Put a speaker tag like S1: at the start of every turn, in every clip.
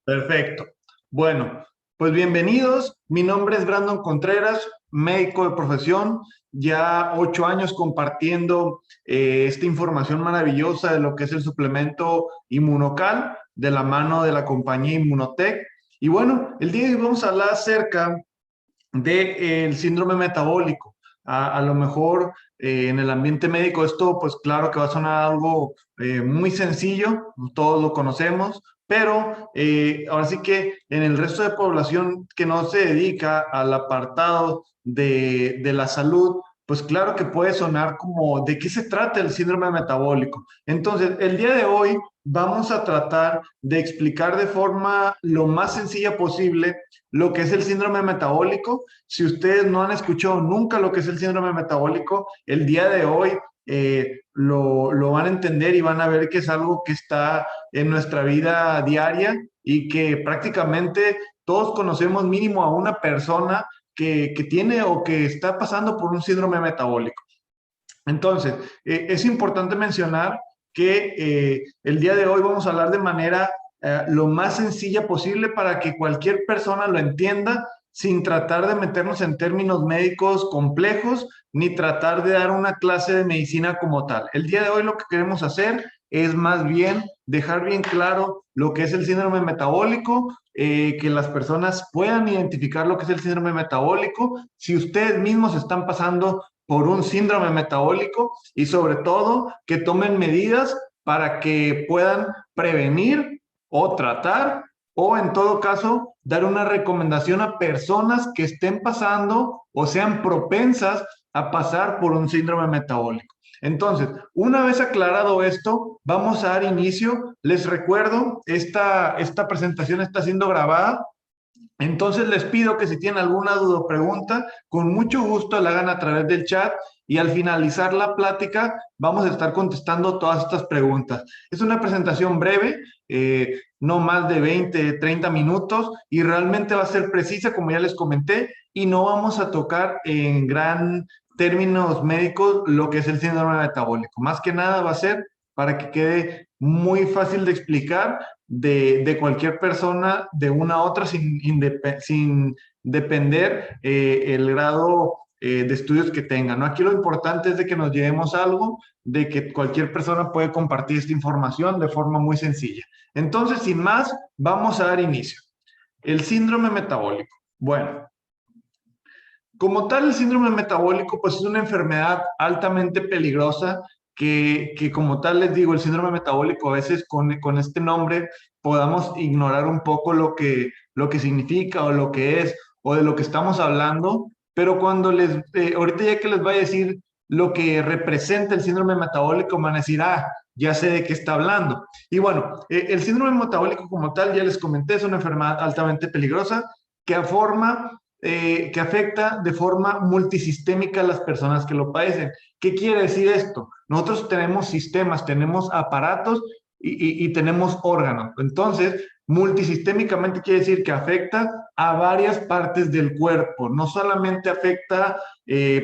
S1: Perfecto. Bueno, pues bienvenidos. Mi nombre es Brandon Contreras, médico de profesión, ya 8 años compartiendo esta información maravillosa de lo que es el suplemento Inmunocal de la mano de la compañía Inmunotech. Y bueno, el día de hoy vamos a hablar acerca del síndrome metabólico. A lo mejor en el ambiente médico esto, pues claro que va a sonar algo muy sencillo, todos lo conocemos, pero ahora sí que en el resto de población que no se dedica al apartado de la salud, pues claro que puede sonar como de qué se trata el síndrome metabólico. Entonces, el día de hoy vamos a tratar de explicar de forma lo más sencilla posible lo que es el síndrome metabólico. Si ustedes no han escuchado nunca lo que es el síndrome metabólico, el día de hoy lo van a entender y van a ver que es algo que está en nuestra vida diaria y que prácticamente todos conocemos mínimo a una persona que tiene o que está pasando por un síndrome metabólico. Entonces, es importante mencionar que el día de hoy vamos a hablar de manera lo más sencilla posible para que cualquier persona lo entienda sin tratar de meternos en términos médicos complejos ni tratar de dar una clase de medicina como tal. El día de hoy lo que queremos hacer es más bien dejar bien claro lo que es el síndrome metabólico, que las personas puedan identificar lo que es el síndrome metabólico. Si ustedes mismos están pasando por un síndrome metabólico y sobre todo que tomen medidas para que puedan prevenir o tratar o en todo caso dar una recomendación a personas que estén pasando o sean propensas a pasar por un síndrome metabólico. Entonces, una vez aclarado esto, vamos a dar inicio. Les recuerdo, esta presentación está siendo grabada. Entonces les pido que si tienen alguna duda o pregunta, con mucho gusto la hagan a través del chat y al finalizar la plática vamos a estar contestando todas estas preguntas. Es una presentación breve, no más de 20, 30 minutos y realmente va a ser precisa, como ya les comenté, y no vamos a tocar en gran términos médicos lo que es el síndrome metabólico. Más que nada va a ser para que quede muy fácil de explicar de cualquier persona de una a otra sin depender el grado de estudios que tengan, ¿no? Aquí lo importante es de que nos llevemos algo, de que cualquier persona puede compartir esta información de forma muy sencilla. Entonces, sin más, vamos a dar inicio. El síndrome metabólico. Bueno, como tal, el síndrome metabólico pues es una enfermedad altamente peligrosa que como tal les digo, el síndrome metabólico a veces con este nombre podamos ignorar un poco lo que significa o lo que es o de lo que estamos hablando, pero cuando ahorita ya que les voy a decir lo que representa el síndrome metabólico, van a decir, ah, ya sé de qué está hablando. Y bueno, el síndrome metabólico como tal, ya les comenté, es una enfermedad altamente peligrosa que afecta de forma multisistémica a las personas que lo padecen. ¿Qué quiere decir esto? Nosotros tenemos sistemas, tenemos aparatos y tenemos órganos. Entonces, multisistémicamente quiere decir que afecta a varias partes del cuerpo. No solamente afecta,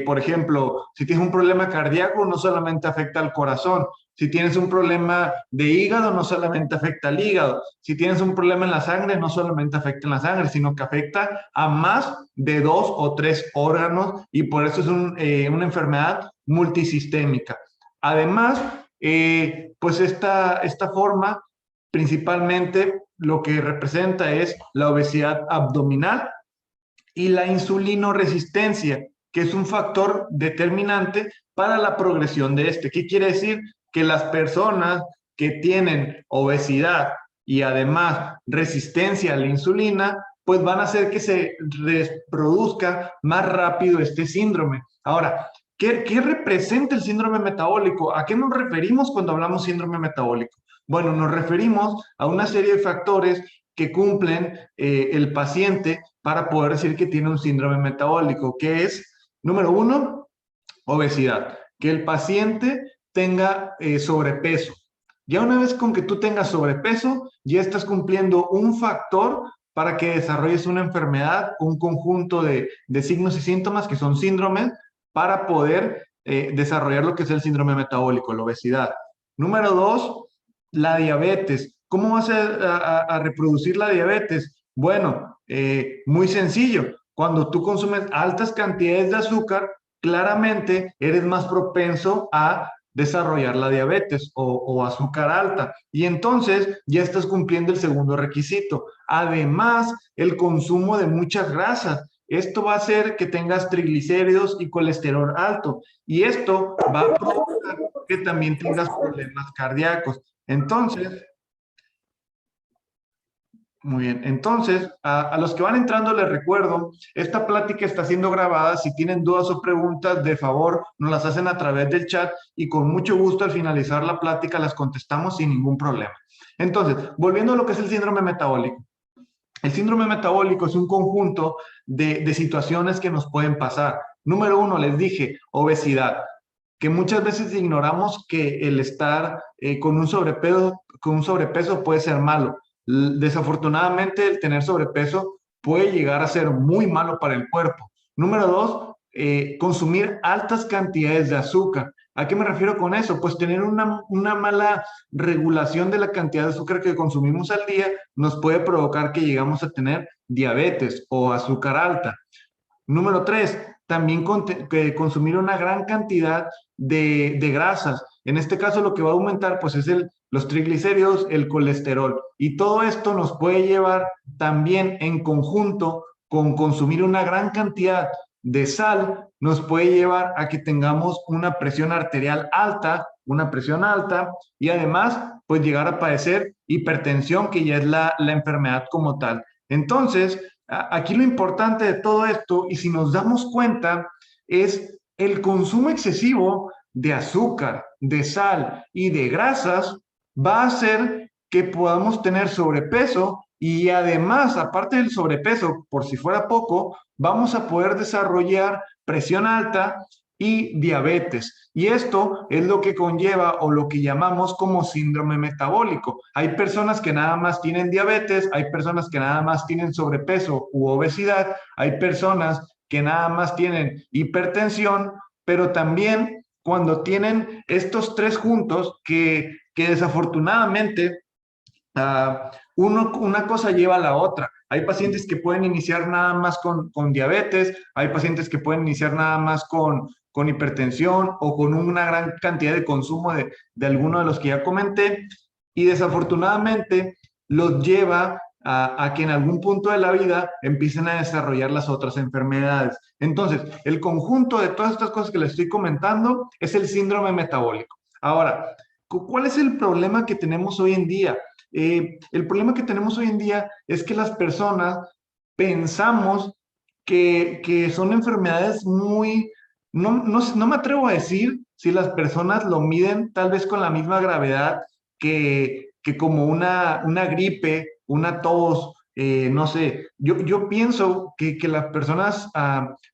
S1: por ejemplo, si tienes un problema cardíaco, no solamente afecta al corazón. Si tienes un problema de hígado, no solamente afecta al hígado. Si tienes un problema en la sangre, no solamente afecta en la sangre, sino que afecta a más de 2 o 3 órganos y por eso es una enfermedad multisistémica. Además, pues esta forma principalmente lo que representa es la obesidad abdominal y la insulinoresistencia, que es un factor determinante para la progresión de este. ¿Qué quiere decir? Que las personas que tienen obesidad y además resistencia a la insulina, pues van a hacer que se reproduzca más rápido este síndrome. Ahora, ¿qué representa el síndrome metabólico? ¿A qué nos referimos cuando hablamos síndrome metabólico? Bueno, nos referimos a una serie de factores que cumplen el paciente para poder decir que tiene un síndrome metabólico, que es, número uno, obesidad, que el paciente tenga sobrepeso. Ya una vez con que tú tengas sobrepeso, ya estás cumpliendo un factor para que desarrolles una enfermedad, un conjunto de signos y síntomas que son síndromes para poder desarrollar lo que es el síndrome metabólico, la obesidad. Número dos, la diabetes. ¿Cómo vas a reproducir la diabetes? Bueno, muy sencillo. Cuando tú consumes altas cantidades de azúcar, claramente eres más propenso a desarrollar la diabetes o azúcar alta. Y entonces ya estás cumpliendo el segundo requisito. Además, el consumo de muchas grasas. Esto va a hacer que tengas triglicéridos y colesterol alto. Y esto va a provocar que también tengas problemas cardíacos. Entonces, muy bien, entonces a los que van entrando les recuerdo, esta plática está siendo grabada, si tienen dudas o preguntas, de favor nos las hacen a través del chat y con mucho gusto al finalizar la plática las contestamos sin ningún problema. Entonces, volviendo a lo que es el síndrome metabólico. El síndrome metabólico es un conjunto de situaciones que nos pueden pasar. Número uno, les dije, obesidad, que muchas veces ignoramos que el estar con un sobrepeso puede ser malo. Desafortunadamente, el tener sobrepeso puede llegar a ser muy malo para el cuerpo. Número dos, consumir altas cantidades de azúcar. ¿A qué me refiero con eso? Pues tener una mala regulación de la cantidad de azúcar que consumimos al día nos puede provocar que llegamos a tener diabetes o azúcar alta. Número tres, también consumir una gran cantidad de grasas. En este caso lo que va a aumentar pues es los triglicéridos, el colesterol. Y todo esto nos puede llevar también en conjunto con consumir una gran cantidad de sal, nos puede llevar a que tengamos una presión arterial alta, y además pues llegar a padecer hipertensión, que ya es la enfermedad como tal. Entonces, aquí lo importante de todo esto, y si nos damos cuenta, es el consumo excesivo de azúcar, de sal y de grasas va a hacer que podamos tener sobrepeso y además, aparte del sobrepeso, por si fuera poco, vamos a poder desarrollar presión alta y diabetes. Y esto es lo que conlleva o lo que llamamos como síndrome metabólico. Hay personas que nada más tienen diabetes, hay personas que nada más tienen sobrepeso u obesidad, hay personas que nada más tienen hipertensión, pero también cuando tienen estos tres juntos que desafortunadamente una cosa lleva a la otra. Hay pacientes que pueden iniciar nada más con diabetes, hay pacientes que pueden iniciar nada más con hipertensión o con una gran cantidad de consumo de alguno de los que ya comenté, y desafortunadamente los lleva a que en algún punto de la vida empiecen a desarrollar las otras enfermedades. Entonces, el conjunto de todas estas cosas que les estoy comentando es el síndrome metabólico. Ahora, ¿cuál es el problema que tenemos hoy en día? El problema que tenemos hoy en día es que las personas pensamos que son enfermedades muy, no me atrevo a decir si las personas lo miden tal vez con la misma gravedad que como una gripe, una tos, no sé, yo pienso que las personas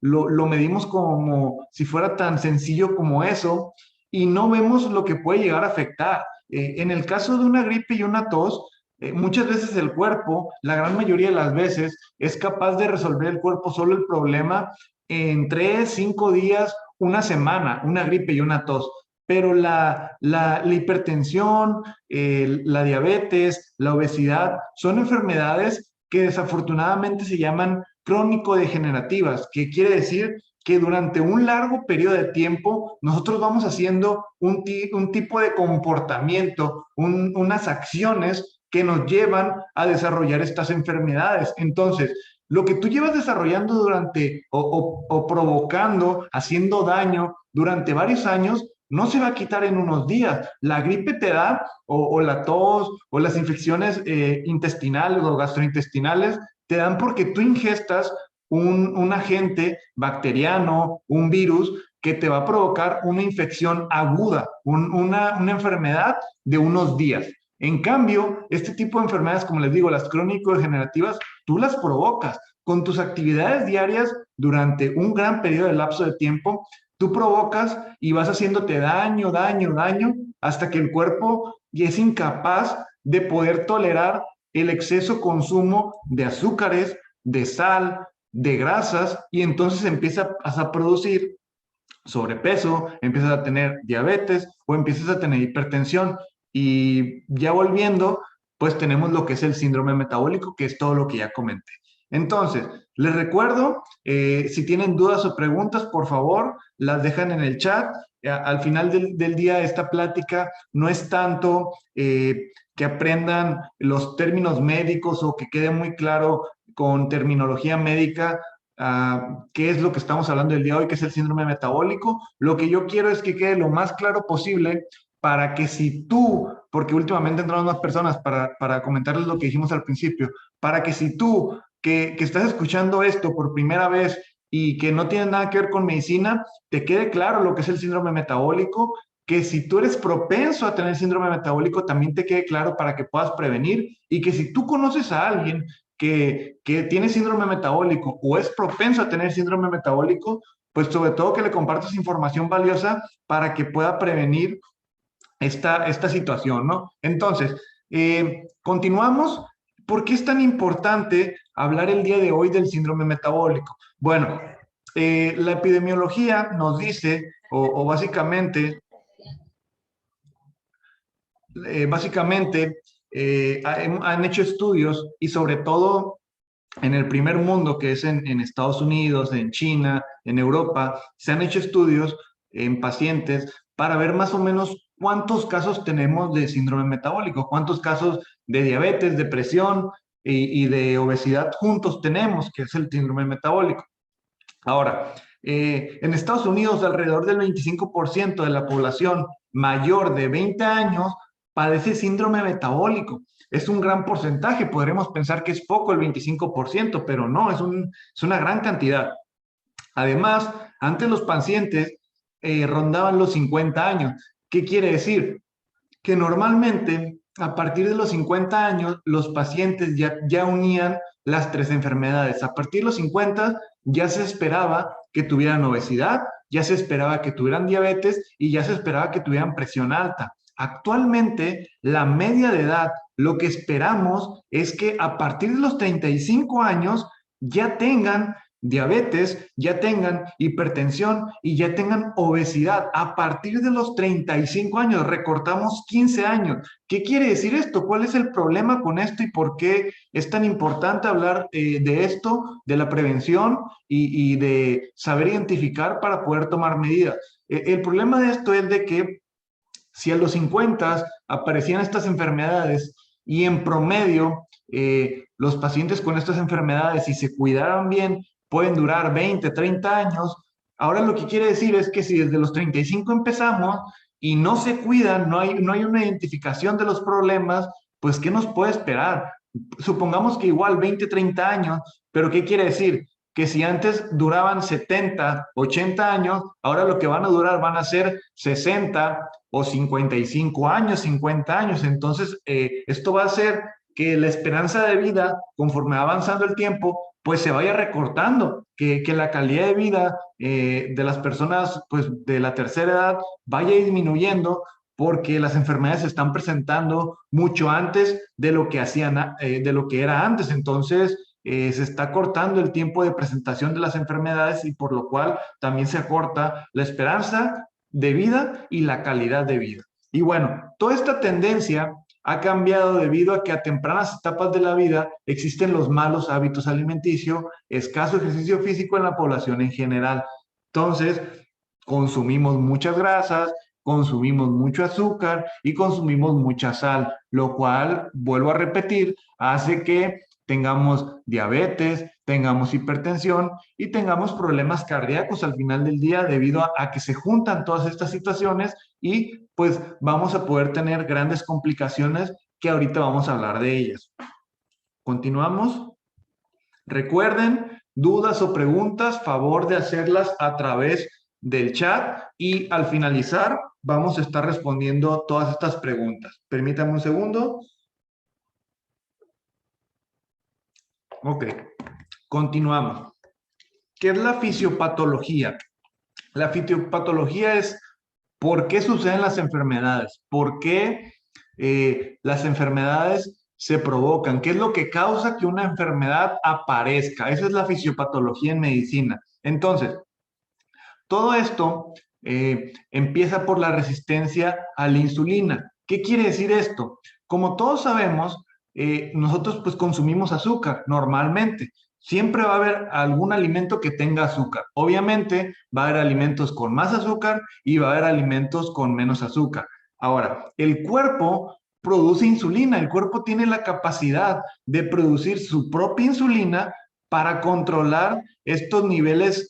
S1: lo medimos como si fuera tan sencillo como eso y no vemos lo que puede llegar a afectar. En el caso de una gripe y una tos, muchas veces el cuerpo, la gran mayoría de las veces, es capaz de resolver el cuerpo solo el problema en 3, 5 días, una semana, una gripe y una tos. Pero la hipertensión, la diabetes, la obesidad, son enfermedades que desafortunadamente se llaman crónico-degenerativas, que quiere decir que durante un largo periodo de tiempo nosotros vamos haciendo un tipo de comportamiento, unas acciones que nos llevan a desarrollar estas enfermedades. Entonces, lo que tú llevas desarrollando durante o provocando, haciendo daño durante varios años, no se va a quitar en unos días. La gripe te da, o la tos, o las infecciones intestinales o gastrointestinales, te dan porque tú ingestas un agente bacteriano, un virus, que te va a provocar una infección aguda, una enfermedad de unos días. En cambio, este tipo de enfermedades, como les digo, las crónico-degenerativas, tú las provocas con tus actividades diarias durante un gran periodo de lapso de tiempo. Tú provocas y vas haciéndote daño, daño, daño, hasta que el cuerpo ya es incapaz de poder tolerar el exceso consumo de azúcares, de sal, de grasas, y entonces empiezas a producir sobrepeso, empiezas a tener diabetes o empiezas a tener hipertensión. Y ya volviendo, pues tenemos lo que es el síndrome metabólico, que es todo lo que ya comenté. Entonces, les recuerdo, si tienen dudas o preguntas, por favor, las dejan en el chat. Al final del día, esta plática no es tanto que aprendan los términos médicos o que quede muy claro con terminología médica qué es lo que estamos hablando el día de hoy, que es el síndrome metabólico. Lo que yo quiero es que quede lo más claro posible para que si tú, porque últimamente entraron más personas para comentarles lo que dijimos al principio, para que si tú que estás escuchando esto por primera vez y que no tiene nada que ver con medicina, te quede claro lo que es el síndrome metabólico, que si tú eres propenso a tener síndrome metabólico, también te quede claro para que puedas prevenir y que si tú conoces a alguien que tiene síndrome metabólico o es propenso a tener síndrome metabólico, pues sobre todo que le compartas información valiosa para que pueda prevenir esta situación, ¿no? Entonces, continuamos. ¿Por qué es tan importante hablar el día de hoy del síndrome metabólico? Bueno, la epidemiología nos dice, o básicamente han hecho estudios y sobre todo en el primer mundo, que es en Estados Unidos, en China, en Europa, se han hecho estudios en pacientes para ver más o menos cuántos casos tenemos de síndrome metabólico, cuántos casos de diabetes, depresión y de obesidad juntos tenemos, que es el síndrome metabólico. Ahora, en Estados Unidos, alrededor del 25% de la población mayor de 20 años padece síndrome metabólico. Es un gran porcentaje, podremos pensar que es poco el 25%, pero no, es una gran cantidad. Además, antes los pacientes rondaban los 50 años. ¿Qué quiere decir? Que normalmente a partir de los 50 años los pacientes ya unían las tres enfermedades. A partir de los 50 ya se esperaba que tuvieran obesidad, ya se esperaba que tuvieran diabetes y ya se esperaba que tuvieran presión alta. Actualmente, la media de edad, lo que esperamos es que a partir de los 35 años ya tengan diabetes, ya tengan hipertensión y ya tengan obesidad. A partir de los 35 años, recortamos 15 años. ¿Qué quiere decir esto? ¿Cuál es el problema con esto y por qué es tan importante hablar de esto, de la prevención y de saber identificar para poder tomar medidas? El problema de esto es de que si a los 50 aparecían estas enfermedades y en promedio los pacientes con estas enfermedades, si se cuidaran bien, pueden durar 20, 30 años. Ahora lo que quiere decir es que si desde los 35 empezamos y no se cuidan, no hay una identificación de los problemas, pues ¿qué nos puede esperar? Supongamos que igual 20, 30 años, pero ¿qué quiere decir? Que si antes duraban 70, 80 años, ahora lo que van a durar van a ser 60 o 55 años, 50 años. Entonces, esto va a hacer que la esperanza de vida, conforme va avanzando el tiempo, pues se vaya recortando, que la calidad de vida de las personas pues de la tercera edad vaya disminuyendo porque las enfermedades se están presentando mucho antes de lo que hacían, de lo que era antes. Entonces, se está cortando el tiempo de presentación de las enfermedades y por lo cual también se acorta la esperanza de vida y la calidad de vida. Y bueno, toda esta tendencia ha cambiado debido a que a tempranas etapas de la vida existen los malos hábitos alimenticios, escaso ejercicio físico en la población en general. Entonces, consumimos muchas grasas, consumimos mucho azúcar y consumimos mucha sal, lo cual, vuelvo a repetir, hace que tengamos diabetes, tengamos hipertensión y tengamos problemas cardíacos al final del día debido a que se juntan todas estas situaciones y pues vamos a poder tener grandes complicaciones que ahorita vamos a hablar de ellas. Continuamos. Recuerden, dudas o preguntas, favor de hacerlas a través del chat y al finalizar vamos a estar respondiendo todas estas preguntas. Permítanme un segundo. Ok, continuamos. ¿Qué es la fisiopatología? La fisiopatología es por qué suceden las enfermedades, por qué las enfermedades se provocan, qué es lo que causa que una enfermedad aparezca. Esa es la fisiopatología en medicina. Entonces, todo esto empieza por la resistencia a la insulina. ¿Qué quiere decir esto? Como todos sabemos, nosotros pues consumimos azúcar normalmente. Siempre va a haber algún alimento que tenga azúcar. Obviamente va a haber alimentos con más azúcar y va a haber alimentos con menos azúcar. Ahora, el cuerpo produce insulina, el cuerpo tiene la capacidad de producir su propia insulina para controlar estos niveles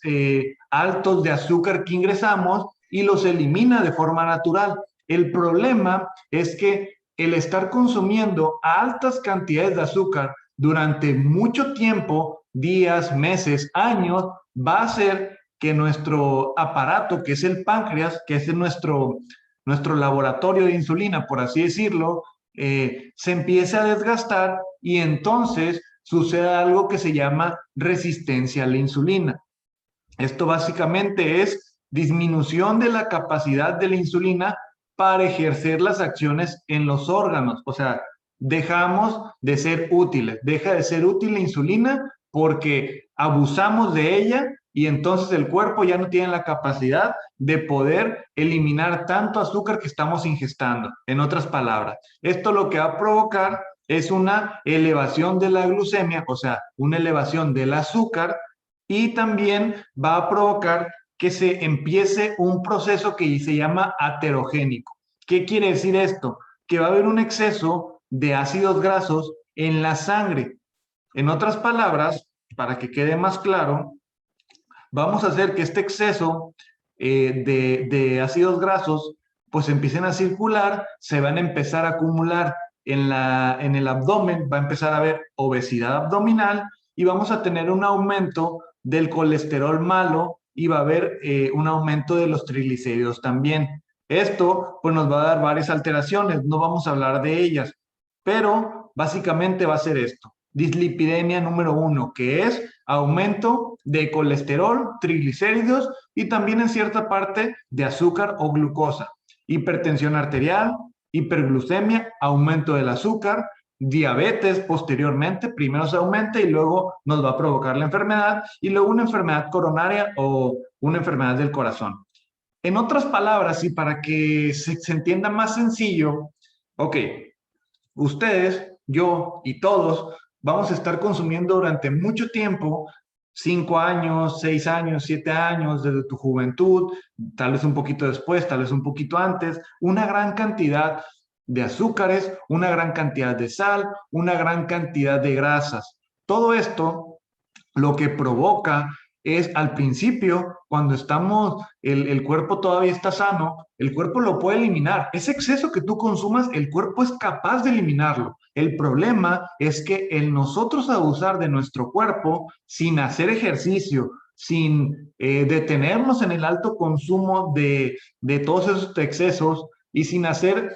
S1: altos de azúcar que ingresamos y los elimina de forma natural. El problema es que el estar consumiendo altas cantidades de azúcar durante mucho tiempo, días, meses, años, va a hacer que nuestro aparato, que es el páncreas, que es nuestro laboratorio de insulina, por así decirlo, se empiece a desgastar y entonces sucede algo que se llama resistencia a la insulina. Esto básicamente es disminución de la capacidad de la insulina para ejercer las acciones en los órganos. O sea, dejamos de ser útiles, deja de ser útil la insulina porque abusamos de ella y entonces el cuerpo ya no tiene la capacidad de poder eliminar tanto azúcar que estamos ingestando. En otras palabras, esto lo que va a provocar es una elevación de la glucemia, o sea, una elevación del azúcar y también va a provocar que se empiece un proceso que se llama aterogénico. ¿Qué quiere decir esto? Que va a haber un exceso de ácidos grasos en la sangre. En otras palabras, para que quede más claro, vamos a hacer que este exceso de ácidos grasos pues empiecen a circular, se van a empezar a acumular en el abdomen, va a empezar a haber obesidad abdominal y vamos a tener un aumento del colesterol malo y va a haber un aumento de los triglicéridos también. Esto pues nos va a dar varias alteraciones, no vamos a hablar de ellas, pero básicamente va a ser esto. Dislipidemia número 1, que es aumento de colesterol, triglicéridos y también en cierta parte de azúcar o glucosa. Hipertensión arterial, hiperglucemia, aumento del azúcar, diabetes posteriormente, primero se aumenta y luego nos va a provocar la enfermedad y luego una enfermedad coronaria o una enfermedad del corazón. En otras palabras, y para que se entienda más sencillo, ok, ustedes, yo y todos vamos a estar consumiendo durante mucho tiempo, 5 años, 6 años, 7 años, desde tu juventud, tal vez un poquito después, tal vez un poquito antes, una gran cantidad de azúcares, una gran cantidad de sal, una gran cantidad de grasas. Todo esto lo que provoca es al principio, cuando el cuerpo todavía está sano, el cuerpo lo puede eliminar. Ese exceso que tú consumas, el cuerpo es capaz de eliminarlo. El problema es que el nosotros abusar de nuestro cuerpo sin hacer ejercicio, sin detenernos en el alto consumo de todos esos excesos y sin hacer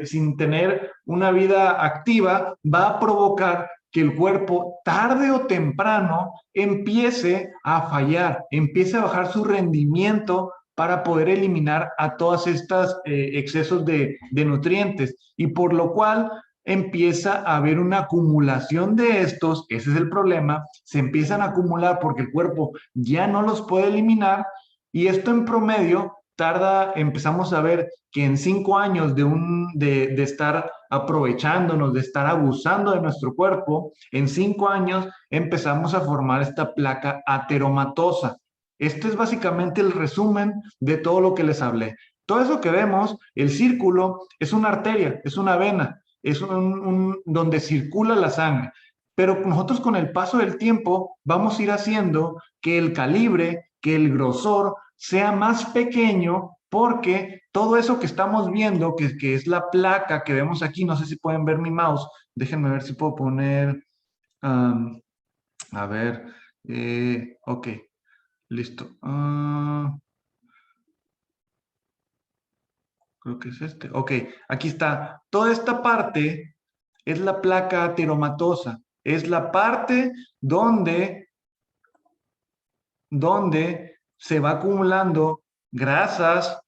S1: sin tener una vida activa, va a provocar que el cuerpo tarde o temprano empiece a fallar, empiece a bajar su rendimiento para poder eliminar a todas estas excesos de nutrientes y por lo cual empieza a haber una acumulación de estos, ese es el problema, se empiezan a acumular porque el cuerpo ya no los puede eliminar y esto en promedio tarda, empezamos a ver que en 5 años de estar aprovechándonos, de estar abusando de nuestro cuerpo, en 5 años empezamos a formar esta placa ateromatosa. Este es básicamente el resumen de todo lo que les hablé. Todo eso que vemos, el círculo, es una arteria, es una vena, es donde circula la sangre. Pero nosotros con el paso del tiempo vamos a ir haciendo que el calibre, que el grosor sea más pequeño porque todo eso que estamos viendo, que es la placa que vemos aquí, no sé si pueden ver mi mouse, déjenme ver si puedo poner, um, a ver, ok, listo. Creo que es este. Ok, aquí está. Toda esta parte es la placa ateromatosa. Es la parte donde se va acumulando grasas,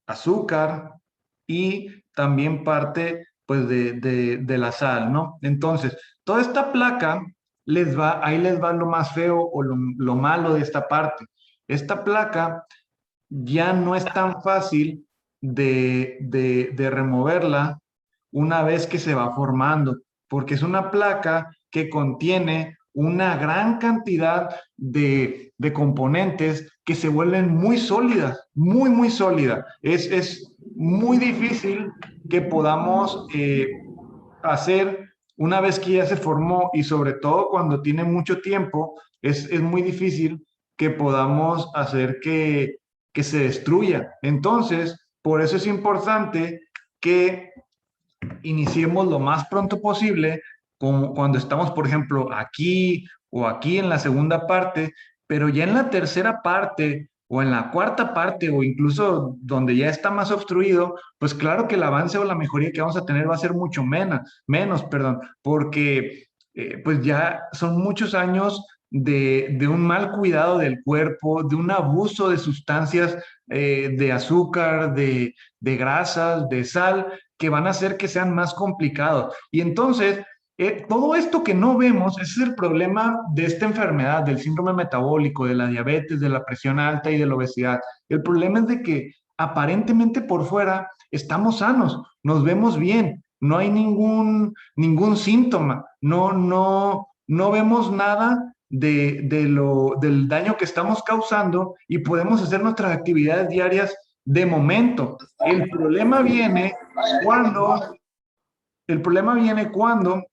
S1: azúcar y también parte pues de la sal, ¿no? Entonces, toda esta placa ahí les va lo más feo o lo malo de esta parte. Esta placa ya no es tan fácil de removerla una vez que se va formando, porque es una placa que contiene una gran cantidad de componentes que se vuelven muy sólidas, muy, muy sólidas. Es muy difícil que podamos hacer una vez que ya se formó y sobre todo cuando tiene mucho tiempo, es muy difícil que podamos hacer que se destruya. Entonces, por eso es importante que iniciemos lo más pronto posible, como cuando estamos, por ejemplo, aquí o aquí en la segunda parte, pero ya en la tercera parte o en la cuarta parte o incluso donde ya está más obstruido, pues claro que el avance o la mejoría que vamos a tener va a ser mucho menos, perdón, porque pues ya son muchos años de un mal cuidado del cuerpo, de un abuso de sustancias, de azúcar, de grasas, de sal, que van a hacer que sean más complicados. Y entonces, todo esto que no vemos, ese es el problema de esta enfermedad, del síndrome metabólico, de la diabetes, de la presión alta y de la obesidad. El problema es de que aparentemente por fuera estamos sanos, nos vemos bien, no hay ningún síntoma, no vemos nada del daño que estamos causando y podemos hacer nuestras actividades diarias de momento. Cuando, el problema viene cuando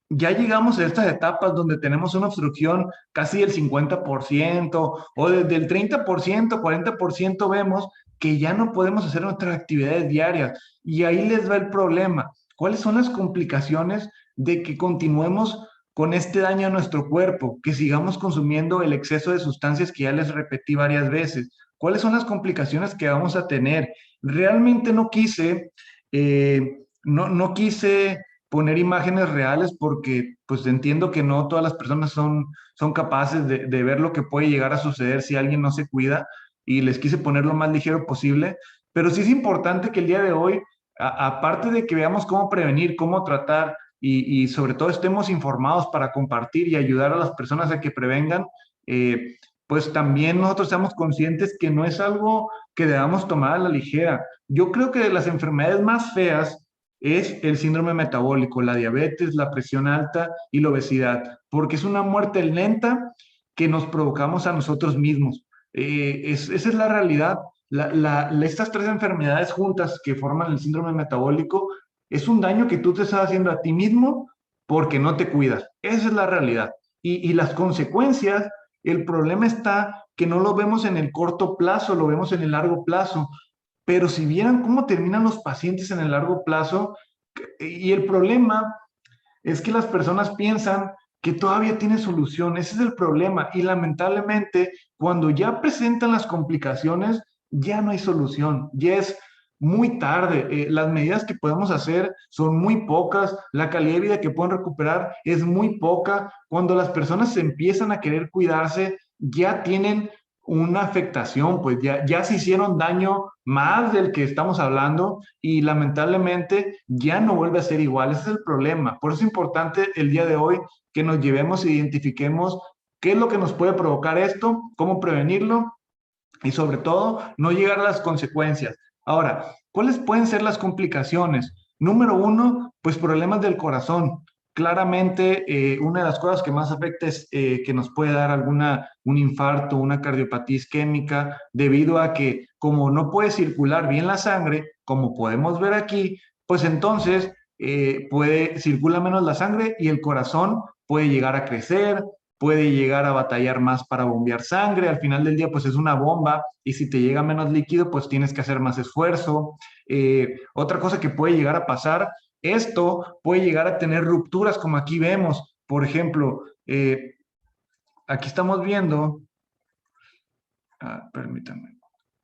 S1: ya llegamos a estas etapas donde tenemos una obstrucción casi del 50% o desde el 30%, 40% vemos que ya no podemos hacer nuestras actividades diarias. Y ahí les va el problema. ¿Cuáles son las complicaciones de que continuemos con este daño a nuestro cuerpo, que sigamos consumiendo el exceso de sustancias que ya les repetí varias veces? ¿Cuáles son las complicaciones que vamos a tener? Realmente no quise poner imágenes reales porque pues entiendo que no todas las personas son capaces de ver lo que puede llegar a suceder si alguien no se cuida y les quise poner lo más ligero posible, pero sí es importante que el día de hoy, aparte de que veamos cómo prevenir, cómo tratar y sobre todo estemos informados para compartir y ayudar a las personas a que prevengan, pues también nosotros seamos conscientes que no es algo que debamos tomar a la ligera. Yo creo que de las enfermedades más feas es el síndrome metabólico, la diabetes, la presión alta y la obesidad, porque es una muerte lenta que nos provocamos a nosotros mismos. Esa es la realidad. Estas tres enfermedades juntas que forman el síndrome metabólico es un daño que tú te estás haciendo a ti mismo porque no te cuidas. Esa es la realidad. Y las consecuencias, el problema está que no lo vemos en el corto plazo, lo vemos en el largo plazo. Pero si vieran cómo terminan los pacientes en el largo plazo, y el problema es que las personas piensan que todavía tiene solución, ese es el problema, y lamentablemente cuando ya presentan las complicaciones, ya no hay solución, ya es muy tarde. Las medidas que podemos hacer son muy pocas, la calidad de vida que pueden recuperar es muy poca. Cuando las personas se empiezan a querer cuidarse, ya tienen una afectación, pues ya se hicieron daño más del que estamos hablando y lamentablemente ya no vuelve a ser igual. Ese es el problema. Por eso es importante el día de hoy que nos llevemos e identifiquemos qué es lo que nos puede provocar esto, cómo prevenirlo y sobre todo no llegar a las consecuencias. Ahora, ¿cuáles pueden ser las complicaciones? Número uno, pues problemas del corazón. Claramente, una de las cosas que más afecta es que nos puede dar un infarto, una cardiopatía isquémica, debido a que como no puede circular bien la sangre, como podemos ver aquí, pues entonces circula menos la sangre y el corazón puede llegar a crecer, puede llegar a batallar más para bombear sangre. Al final del día, pues es una bomba y si te llega menos líquido, pues tienes que hacer más esfuerzo. Otra cosa que puede llegar a pasar, esto puede llegar a tener rupturas como aquí vemos. Por ejemplo, aquí estamos viendo, permítanme,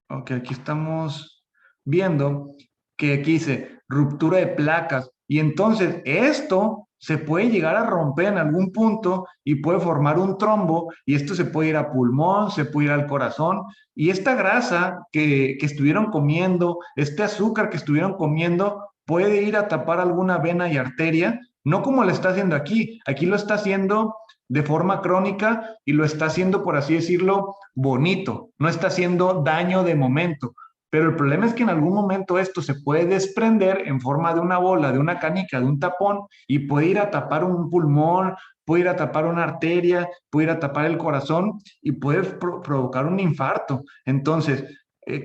S1: ok, aquí estamos viendo que aquí dice ruptura de placas y entonces esto se puede llegar a romper en algún punto y puede formar un trombo y esto se puede ir a pulmón, se puede ir al corazón y esta grasa que estuvieron comiendo, este azúcar que estuvieron comiendo puede ir a tapar alguna vena y arteria, no como lo está haciendo aquí lo está haciendo de forma crónica y lo está haciendo, por así decirlo, bonito, no está haciendo daño de momento. pero el problema es que en algún momento esto se puede desprender en forma de una bola, de una canica, de un tapón, y puede ir a tapar un pulmón, puede ir a tapar una arteria, puede ir a tapar el corazón y puede provocar un infarto. Entonces,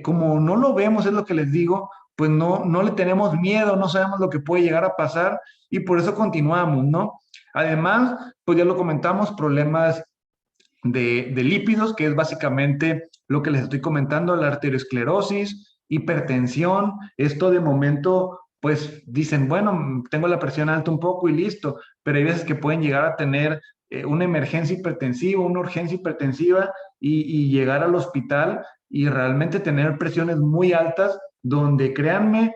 S1: como no lo vemos, es lo que les digo, pues no le tenemos miedo, no sabemos lo que puede llegar a pasar y por eso continuamos, ¿no? Además, pues ya lo comentamos, problemas de lípidos, que es básicamente lo que les estoy comentando, la arteriosclerosis, hipertensión, esto de momento, pues dicen, bueno, tengo la presión alta un poco y listo, pero hay veces que pueden llegar a tener una emergencia hipertensiva, una urgencia hipertensiva y llegar al hospital y realmente tener presiones muy altas donde créanme,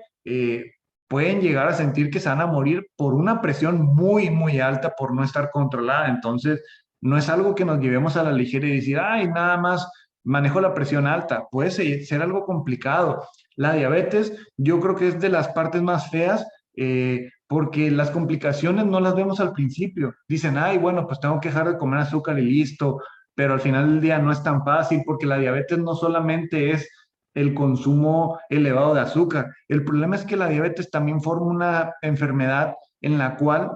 S1: pueden llegar a sentir que se van a morir por una presión muy, muy alta por no estar controlada. Entonces, no es algo que nos llevemos a la ligera y decir, ay, nada más manejo la presión alta. Puede ser algo complicado. La diabetes, yo creo que es de las partes más feas porque las complicaciones no las vemos al principio. Dicen, ay, bueno, pues tengo que dejar de comer azúcar y listo, pero al final del día no es tan fácil porque la diabetes no solamente es el consumo elevado de azúcar. El problema es que la diabetes también forma una enfermedad en la cual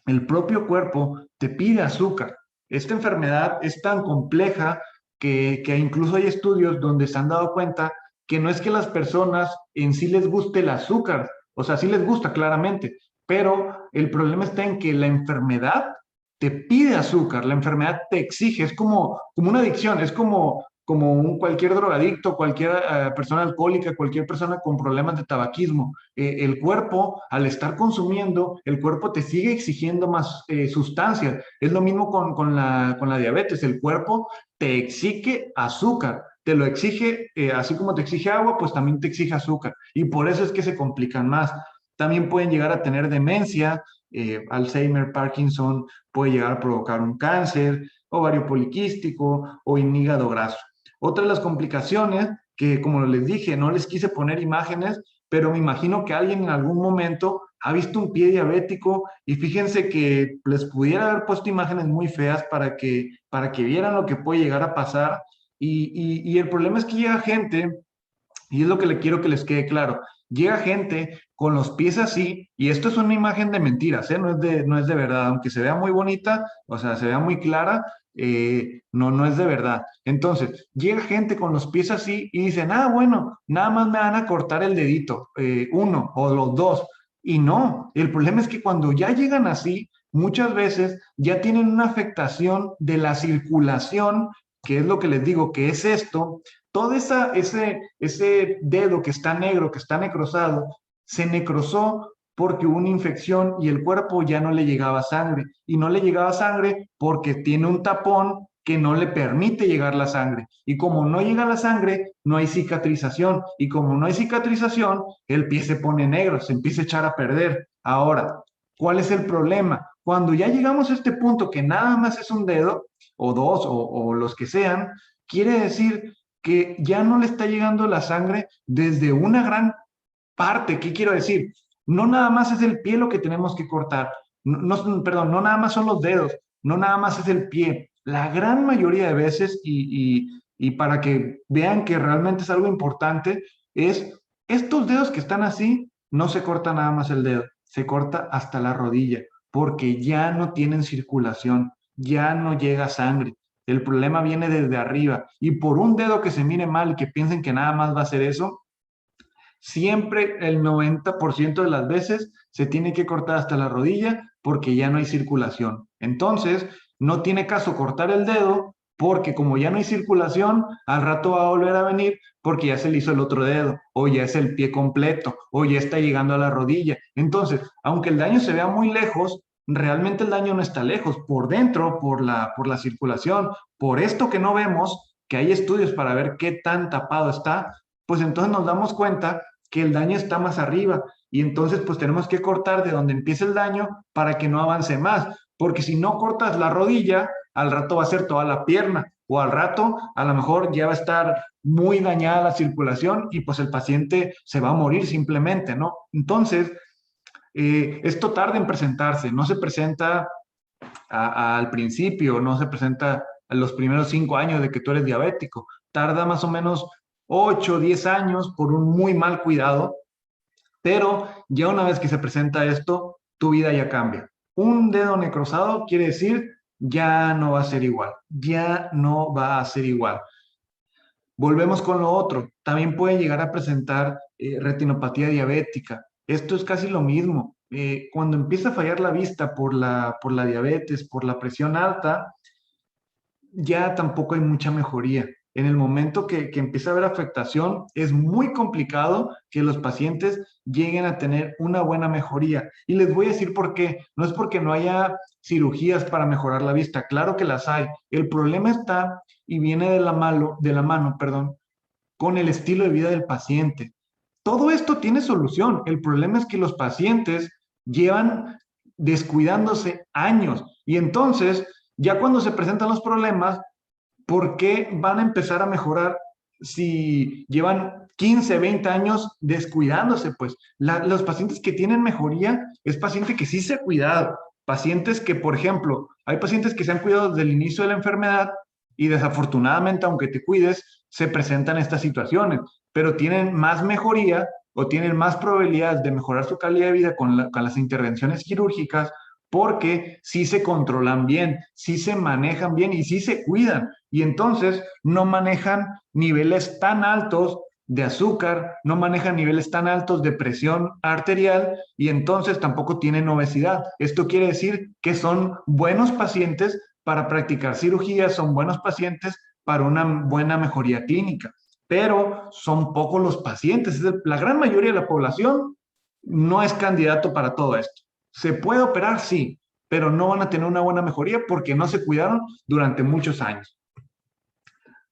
S1: el propio cuerpo te pide azúcar. Esta enfermedad es tan compleja que incluso hay estudios donde se han dado cuenta que no es que las personas en sí les guste el azúcar, o sea, sí les gusta claramente, pero el problema está en que la enfermedad te pide azúcar, la enfermedad te exige, es como una adicción, es como cualquier drogadicto, cualquier persona alcohólica, cualquier persona con problemas de tabaquismo. El cuerpo, al estar consumiendo, el cuerpo te sigue exigiendo más sustancias. Es lo mismo con la diabetes. El cuerpo te exige azúcar, te lo exige, así como te exige agua, pues también te exige azúcar. Y por eso es que se complican más. También pueden llegar a tener demencia, Alzheimer, Parkinson, puede llegar a provocar un cáncer, ovario poliquístico o hígado graso. Otra de las complicaciones que, como les dije, no les quise poner imágenes, pero me imagino que alguien en algún momento ha visto un pie diabético y fíjense que les pudiera haber puesto imágenes muy feas para que vieran lo que puede llegar a pasar. Y el problema es que llega gente y es lo que le quiero que les quede claro. Llega gente con los pies así, y esto es una imagen de mentiras, ¿eh? No es de verdad, aunque se vea muy bonita, o sea, se vea muy clara, no es de verdad. Entonces, llega gente con los pies así y dicen, ah, bueno, nada más me van a cortar el dedito, uno o los dos. Y no, el problema es que cuando ya llegan así, muchas veces ya tienen una afectación de la circulación, que es lo que les digo, que es esto todo ese dedo que está negro, que está necrosado, se necrosó porque hubo una infección y el cuerpo ya no le llegaba sangre. Y no le llegaba sangre porque tiene un tapón que no le permite llegar la sangre. Y como no llega la sangre, no hay cicatrización. Y como no hay cicatrización, el pie se pone negro, se empieza a echar a perder. Ahora, ¿cuál es el problema? Cuando ya llegamos a este punto que nada más es un dedo, o dos, o los que sean, quiere decir que ya no le está llegando la sangre desde una gran parte. ¿Qué quiero decir? No nada más es el pie lo que tenemos que cortar. Perdón, no nada más son los dedos, no nada más es el pie. La gran mayoría de veces, y para que vean que realmente es algo importante, es estos dedos que están así, no se corta nada más el dedo, se corta hasta la rodilla, porque ya no tienen circulación, ya no llega sangre. El problema viene desde arriba. Y por un dedo que se mire mal y que piensen que nada más va a ser eso, siempre el 90% de las veces se tiene que cortar hasta la rodilla porque ya no hay circulación. Entonces, no tiene caso cortar el dedo porque como ya no hay circulación, al rato va a volver a venir porque ya se le hizo el otro dedo, o ya es el pie completo, o ya está llegando a la rodilla. Entonces, aunque el daño se vea muy lejos, realmente el daño no está lejos, por dentro, por la circulación, por esto que no vemos, que hay estudios para ver qué tan tapado está, pues entonces nos damos cuenta que el daño está más arriba y entonces pues tenemos que cortar de donde empieza el daño para que no avance más, porque si no cortas la rodilla, al rato va a ser toda la pierna o al rato a lo mejor ya va a estar muy dañada la circulación y pues el paciente se va a morir simplemente, ¿no? Entonces, esto tarda en presentarse, no se presenta al principio, no se presenta a los primeros 5 años de que tú eres diabético, tarda más o menos 8, 10 años por un muy mal cuidado, pero ya una vez que se presenta esto, tu vida ya cambia. Un dedo necrosado quiere decir ya no va a ser igual, ya no va a ser igual. Volvemos con lo otro. También puede llegar a presentar retinopatía diabética. Esto es casi lo mismo. Cuando empieza a fallar la vista por la diabetes, por la presión alta, ya tampoco hay mucha mejoría. En el momento que empieza a haber afectación, es muy complicado que los pacientes lleguen a tener una buena mejoría. Y les voy a decir por qué. No es porque no haya cirugías para mejorar la vista, claro que las hay. El problema está y viene de la mano, perdón, con el estilo de vida del paciente. Todo esto tiene solución. El problema es que los pacientes llevan descuidándose años y entonces, ya cuando se presentan los problemas, ¿por qué van a empezar a mejorar si llevan 15, 20 años descuidándose? Pues los pacientes que tienen mejoría es paciente que sí se ha cuidado. Pacientes que, por ejemplo, hay pacientes que se han cuidado desde el inicio de la enfermedad y desafortunadamente, aunque te cuides, se presentan estas situaciones, pero tienen más mejoría o tienen más probabilidades de mejorar su calidad de vida con las intervenciones quirúrgicas porque sí se controlan bien, sí se manejan bien y sí se cuidan. Y entonces no manejan niveles tan altos de azúcar, no manejan niveles tan altos de presión arterial y entonces tampoco tienen obesidad. Esto quiere decir que son buenos pacientes para practicar cirugía, son buenos pacientes para una buena mejoría clínica, pero son pocos los pacientes. La gran mayoría de la población no es candidato para todo esto. ¿Se puede operar? Sí, pero no van a tener una buena mejoría porque no se cuidaron durante muchos años.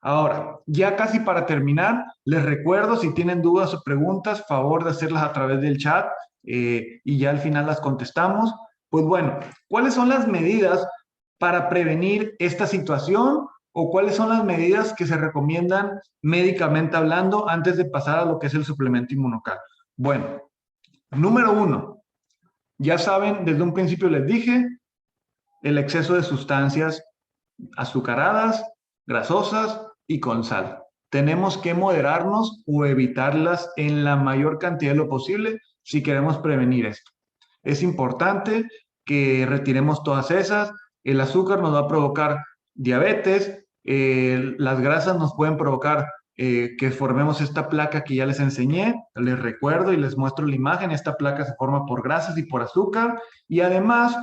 S1: Ahora, ya casi para terminar, les recuerdo, si tienen dudas o preguntas, favor de hacerlas a través del chat y ya al final las contestamos. Pues bueno, ¿cuáles son las medidas para prevenir esta situación o cuáles son las medidas que se recomiendan médicamente hablando antes de pasar a lo que es el suplemento inmunocal? Bueno, número uno, ya saben, desde un principio les dije, el exceso de sustancias azucaradas, grasosas y con sal. Tenemos que moderarnos o evitarlas en la mayor cantidad de lo posible si queremos prevenir esto. Es importante que retiremos todas esas. El azúcar nos va a provocar diabetes, las grasas nos pueden provocar que formemos esta placa que ya les enseñé, les recuerdo y les muestro la imagen, esta placa se forma por grasas y por azúcar y además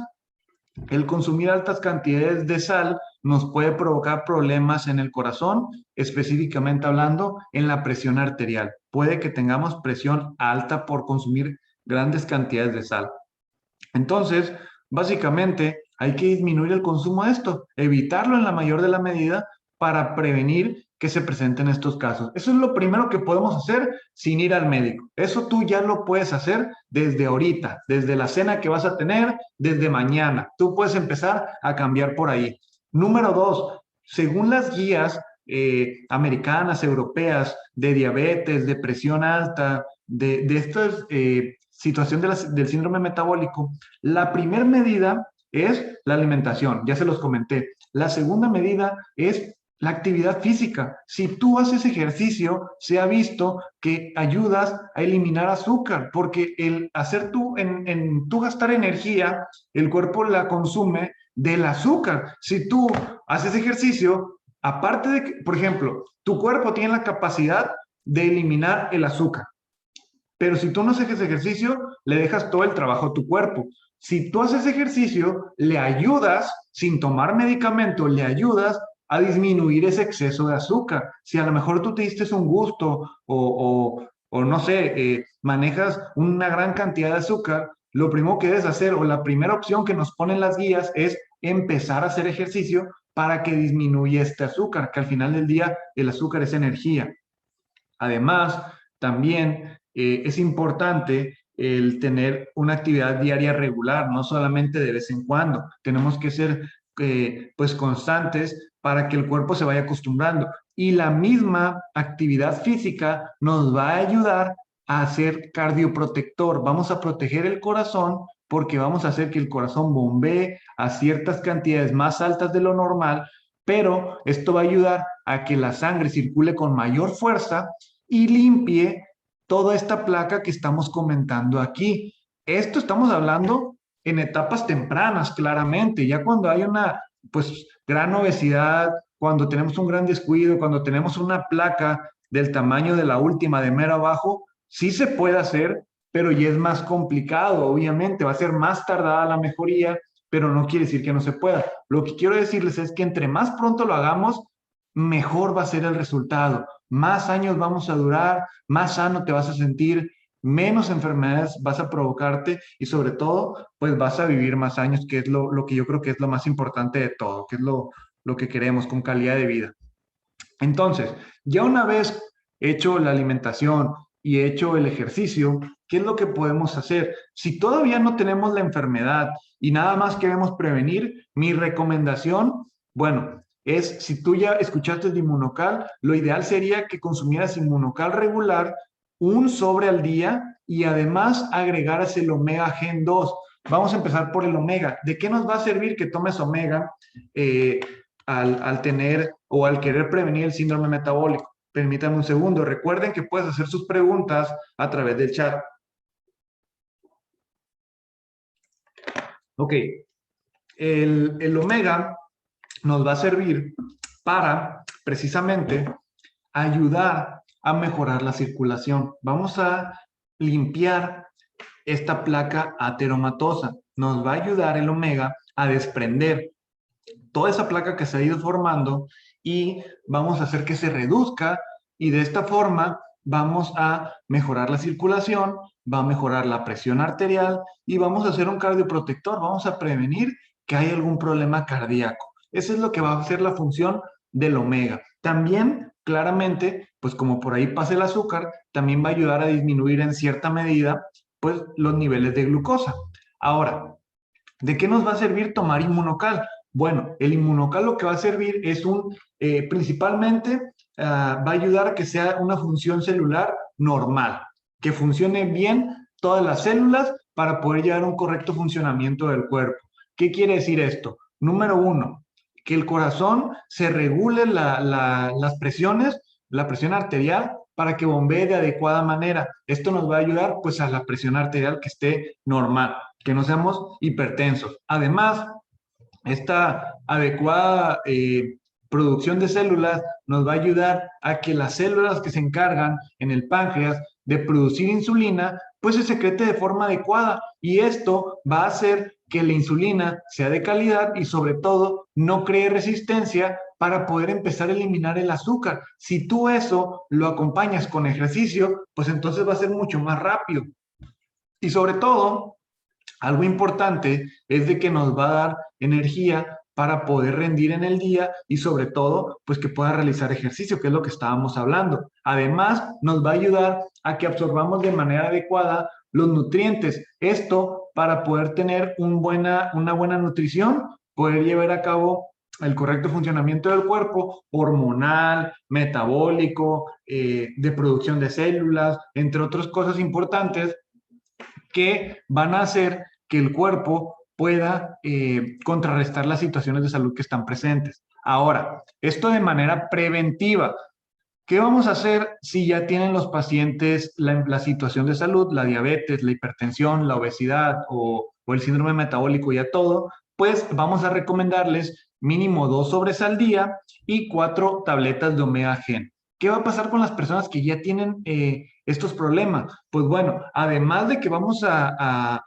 S1: el consumir altas cantidades de sal nos puede provocar problemas en el corazón, específicamente hablando en la presión arterial. Puede que tengamos presión alta por consumir grandes cantidades de sal. Entonces, básicamente hay que disminuir el consumo de esto, evitarlo en la mayor de la medida para prevenir que se presenten estos casos. Eso es lo primero que podemos hacer sin ir al médico. Eso tú ya lo puedes hacer desde ahorita, desde la cena que vas a tener, desde mañana. Tú puedes empezar a cambiar por ahí. Número dos, según las guías americanas, europeas, de diabetes, de presión alta, de estas situación del síndrome metabólico, la primera medida es la alimentación, ya se los comenté. La segunda medida es la actividad física. Si tú haces ejercicio, se ha visto que ayudas a eliminar azúcar, porque el hacer tú gastar energía, el cuerpo la consume del azúcar. Si tú haces ejercicio, aparte de que, por ejemplo, tu cuerpo tiene la capacidad de eliminar el azúcar. Pero si tú no haces ejercicio, le dejas todo el trabajo a tu cuerpo. Si tú haces ejercicio, le ayudas, sin tomar medicamento, le ayudas a disminuir ese exceso de azúcar. Si a lo mejor tú te diste un gusto o no sé, manejas una gran cantidad de azúcar, lo primero que debes hacer o la primera opción que nos ponen las guías es empezar a hacer ejercicio para que disminuya este azúcar, que al final del día el azúcar es energía. Además, también es importante el tener una actividad diaria regular, no solamente de vez en cuando. Tenemos que ser pues constantes para que el cuerpo se vaya acostumbrando. Y la misma actividad física nos va a ayudar a ser cardioprotector. Vamos a proteger el corazón porque vamos a hacer que el corazón bombee a ciertas cantidades más altas de lo normal pero esto va a ayudar a que la sangre circule con mayor fuerza y limpie toda esta placa que estamos comentando aquí. Esto estamos hablando en etapas tempranas, claramente, ya cuando hay una pues gran obesidad, cuando tenemos un gran descuido, cuando tenemos una placa del tamaño de la última de mero abajo, sí se puede hacer, pero ya es más complicado, obviamente, va a ser más tardada la mejoría, pero no quiere decir que no se pueda. Lo que quiero decirles es que entre más pronto lo hagamos, mejor va a ser el resultado. Más años vamos a durar, más sano te vas a sentir, menos enfermedades vas a provocarte y sobre todo, pues vas a vivir más años, que es lo que yo creo que es lo más importante de todo, que es lo que queremos con calidad de vida. Entonces, ya una vez hecho la alimentación y hecho el ejercicio, ¿qué es lo que podemos hacer? Si todavía no tenemos la enfermedad y nada más queremos prevenir, mi recomendación, bueno, es si tú ya escuchaste de Inmunocal, lo ideal sería que consumieras Inmunocal regular, un sobre al día y además agregaras el omega gen 2. Vamos a empezar por el omega. ¿De qué nos va a servir que tomes omega? Eh, al tener o al querer prevenir el síndrome metabólico. Permítanme un segundo. Recuerden que puedes hacer sus preguntas a través del chat. Ok. El omega nos va a servir para precisamente ayudar a mejorar la circulación. Vamos a limpiar esta placa ateromatosa. Nos va a ayudar el omega a desprender toda esa placa que se ha ido formando y vamos a hacer que se reduzca y de esta forma vamos a mejorar la circulación, va a mejorar la presión arterial y vamos a hacer un cardioprotector, vamos a prevenir que haya algún problema cardíaco. Eso es lo que va a hacer la función del omega. También, claramente, pues como por ahí pasa el azúcar, también va a ayudar a disminuir en cierta medida pues los niveles de glucosa. Ahora, ¿de qué nos va a servir tomar inmunocal? Bueno, el inmunocal lo que va a servir es principalmente va a ayudar a que sea una función celular normal, que funcione bien todas las células para poder llevar un correcto funcionamiento del cuerpo. ¿Qué quiere decir esto? Número uno, que el corazón se regule las presiones, la presión arterial, para que bombee de adecuada manera. Esto nos va a ayudar pues a la presión arterial que esté normal, que no seamos hipertensos. Además, esta adecuada producción de células nos va a ayudar a que las células que se encargan en el páncreas de producir insulina, pues se secrete de forma adecuada y esto va a hacer que la insulina sea de calidad y sobre todo no cree resistencia para poder empezar a eliminar el azúcar. Si tú eso lo acompañas con ejercicio, pues entonces va a ser mucho más rápido. Y sobre todo, algo importante es de que nos va a dar energía para poder rendir en el día y sobre todo, pues que pueda realizar ejercicio, que es lo que estábamos hablando. Además, nos va a ayudar a que absorbamos de manera adecuada los nutrientes. Esto para poder tener una buena nutrición, poder llevar a cabo el correcto funcionamiento del cuerpo, hormonal, metabólico, de producción de células, entre otras cosas importantes que van a hacer que el cuerpo pueda contrarrestar las situaciones de salud que están presentes. Ahora, esto de manera preventiva. ¿Qué vamos a hacer si ya tienen los pacientes la situación de salud, la diabetes, la hipertensión, la obesidad o el síndrome metabólico, ya todo? Pues vamos a recomendarles mínimo 2 sobres al día y 4 tabletas de omega gen. ¿Qué va a pasar con las personas que ya tienen estos problemas? Pues bueno, además de que vamos a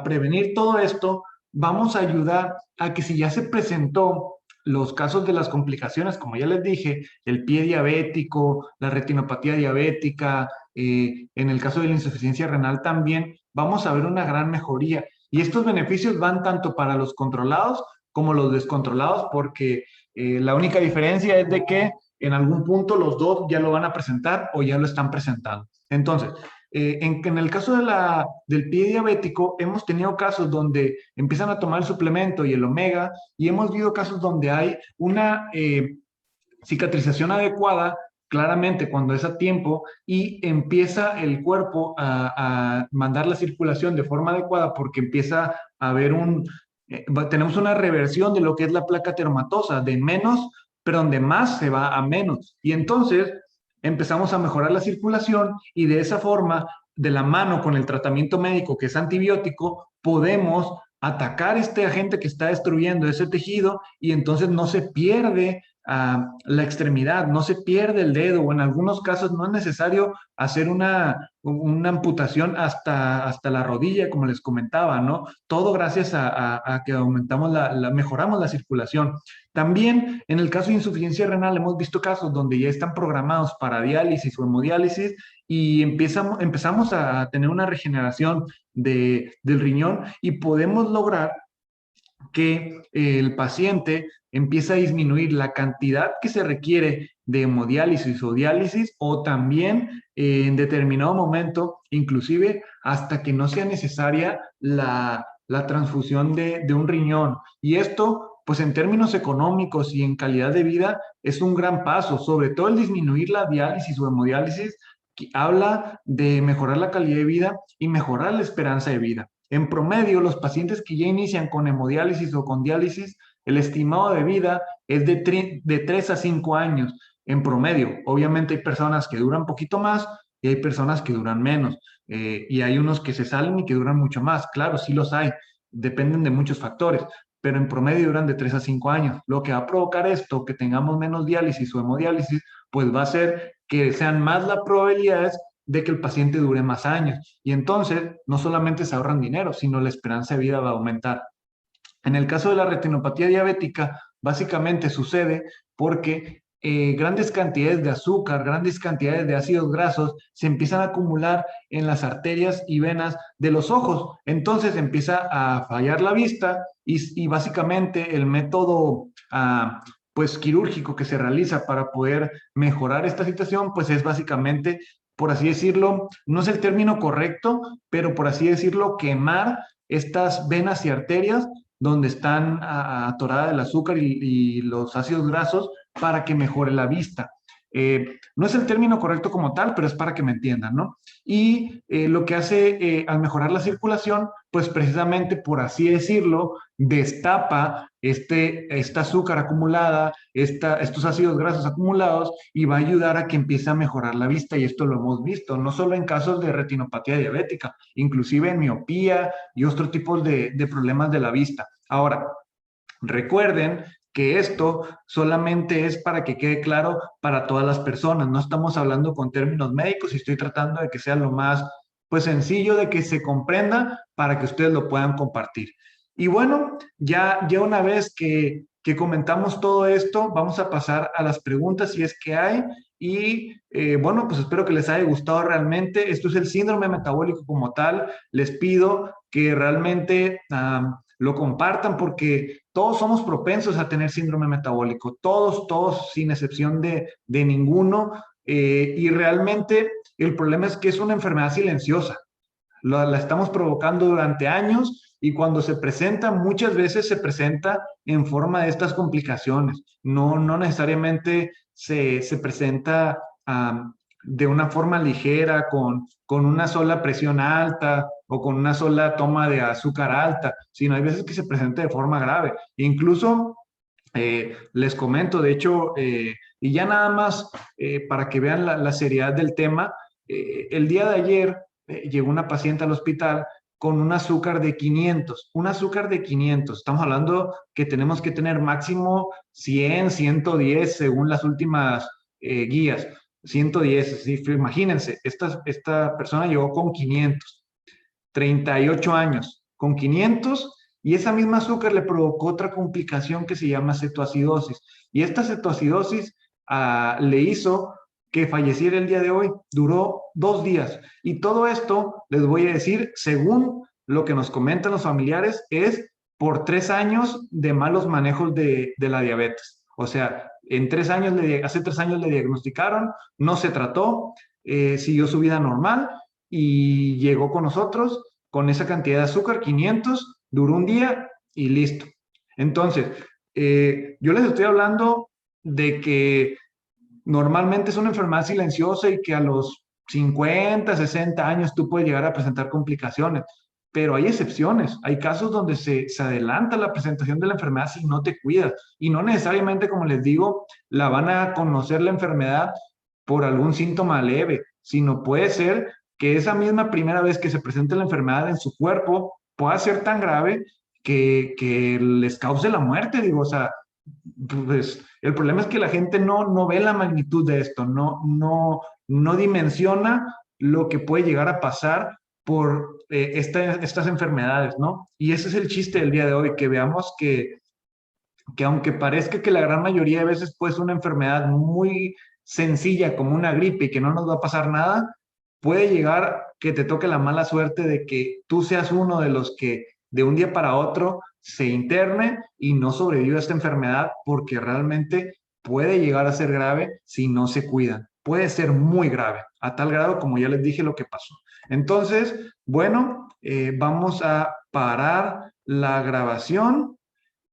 S1: prevenir todo esto, vamos a ayudar a que si ya se presentó los casos de las complicaciones, como ya les dije, el pie diabético, la retinopatía diabética, en el caso de la insuficiencia renal también, vamos a ver una gran mejoría. Y estos beneficios van tanto para los controlados como los descontrolados, porque la única diferencia es de que en algún punto los dos ya lo van a presentar o ya lo están presentando. Entonces, en el caso del pie diabético, hemos tenido casos donde empiezan a tomar el suplemento y el omega, y hemos visto casos donde hay una cicatrización adecuada, claramente cuando es a tiempo, y empieza el cuerpo a mandar la circulación de forma adecuada porque empieza a haber tenemos una reversión de lo que es la placa ateromatosa, de menos, perdón, de más se va a menos. Y entonces empezamos a mejorar la circulación y de esa forma, de la mano con el tratamiento médico que es antibiótico, podemos atacar este agente que está destruyendo ese tejido y entonces no se pierde la extremidad, no se pierde el dedo o en algunos casos no es necesario hacer una amputación hasta la rodilla, como les comentaba, ¿no? Todo gracias a que aumentamos mejoramos la circulación. También en el caso de insuficiencia renal hemos visto casos donde ya están programados para diálisis o hemodiálisis y empezamos a tener una regeneración del riñón y podemos lograr que el paciente empieza a disminuir la cantidad que se requiere de hemodiálisis o diálisis o también en determinado momento, inclusive hasta que no sea necesaria la transfusión de un riñón. Y esto, pues en términos económicos y en calidad de vida, es un gran paso, sobre todo el disminuir la diálisis o hemodiálisis, que habla de mejorar la calidad de vida y mejorar la esperanza de vida. En promedio, los pacientes que ya inician con hemodiálisis o con diálisis, el estimado de vida es de 3 a 5 años en promedio. Obviamente hay personas que duran un poquito más y hay personas que duran menos. Y hay unos que se salen y que duran mucho más. Claro, sí los hay. Dependen de muchos factores, pero en promedio duran de 3 a 5 años. Lo que va a provocar esto, que tengamos menos diálisis o hemodiálisis, pues va a ser que sean más las probabilidades de que el paciente dure más años. Y entonces no solamente se ahorran dinero, sino la esperanza de vida va a aumentar. En el caso de la retinopatía diabética, básicamente sucede porque grandes cantidades de azúcar, grandes cantidades de ácidos grasos se empiezan a acumular en las arterias y venas de los ojos. Entonces empieza a fallar la vista y básicamente el método pues quirúrgico que se realiza para poder mejorar esta situación, pues es básicamente, por así decirlo, no es el término correcto, pero por así decirlo, quemar estas venas y arterias donde están atoradas el azúcar y los ácidos grasos para que mejore la vista. No es el término correcto como tal, pero es para que me entiendan, ¿no? Y lo que hace al mejorar la circulación, pues precisamente, por así decirlo, destapa esta azúcar acumulada, estos ácidos grasos acumulados y va a ayudar a que empiece a mejorar la vista y esto lo hemos visto, no solo en casos de retinopatía diabética, inclusive en miopía y otros tipos de problemas de la vista. Ahora, recuerden que esto solamente es para que quede claro para todas las personas. No estamos hablando con términos médicos y estoy tratando de que sea lo más pues sencillo de que se comprenda para que ustedes lo puedan compartir. Y bueno, ya una vez que comentamos todo esto, vamos a pasar a las preguntas si es que hay. Y bueno, pues espero que les haya gustado realmente. Esto es el síndrome metabólico como tal. Les pido que realmente lo compartan porque todos somos propensos a tener síndrome metabólico, todos, sin excepción de ninguno. Y realmente el problema es que es una enfermedad silenciosa. La estamos provocando durante años y cuando se presenta, muchas veces se presenta en forma de estas complicaciones. No necesariamente se presenta de una forma ligera, con una sola presión alta o con una sola toma de azúcar alta, sino hay veces que se presenta de forma grave. Incluso les comento, de hecho, y ya nada más para que vean la seriedad del tema, el día de ayer llegó una paciente al hospital con un azúcar de 500, un azúcar de 500. Estamos hablando que tenemos que tener máximo 100, 110 según las últimas guías. 110, ¿sí? Imagínense, esta persona llegó con 500, 38 años, con 500 y esa misma azúcar le provocó otra complicación que se llama cetoacidosis. Y esta cetoacidosis le hizo que falleciera el día de hoy. Duró 2 días. Y todo esto, les voy a decir, según lo que nos comentan los familiares, es por 3 años de malos manejos de la diabetes. O sea, hace 3 años le diagnosticaron, no se trató, siguió su vida normal y llegó con nosotros con esa cantidad de azúcar, 500, duró un día y listo. Entonces, yo les estoy hablando de que normalmente es una enfermedad silenciosa y que a los 50, 60 años tú puedes llegar a presentar complicaciones. pero hay excepciones, hay casos donde se adelanta la presentación de la enfermedad si no te cuidas y no necesariamente, como les digo, la van a conocer la enfermedad por algún síntoma leve, sino puede ser que esa misma primera vez que se presente la enfermedad en su cuerpo pueda ser tan grave que les cause la muerte, digo, o sea, pues el problema es que la gente no ve la magnitud de esto, no dimensiona lo que puede llegar a pasar por estas enfermedades, ¿no? Y ese es el chiste del día de hoy, que veamos que aunque parezca que la gran mayoría de veces puede ser una enfermedad muy sencilla como una gripe y que no nos va a pasar nada, puede llegar que te toque la mala suerte de que tú seas uno de los que de un día para otro se interne y no sobrevive a esta enfermedad porque realmente puede llegar a ser grave si no se cuidan. Puede ser muy grave, a tal grado como ya les dije lo que pasó. Entonces, bueno, vamos a parar la grabación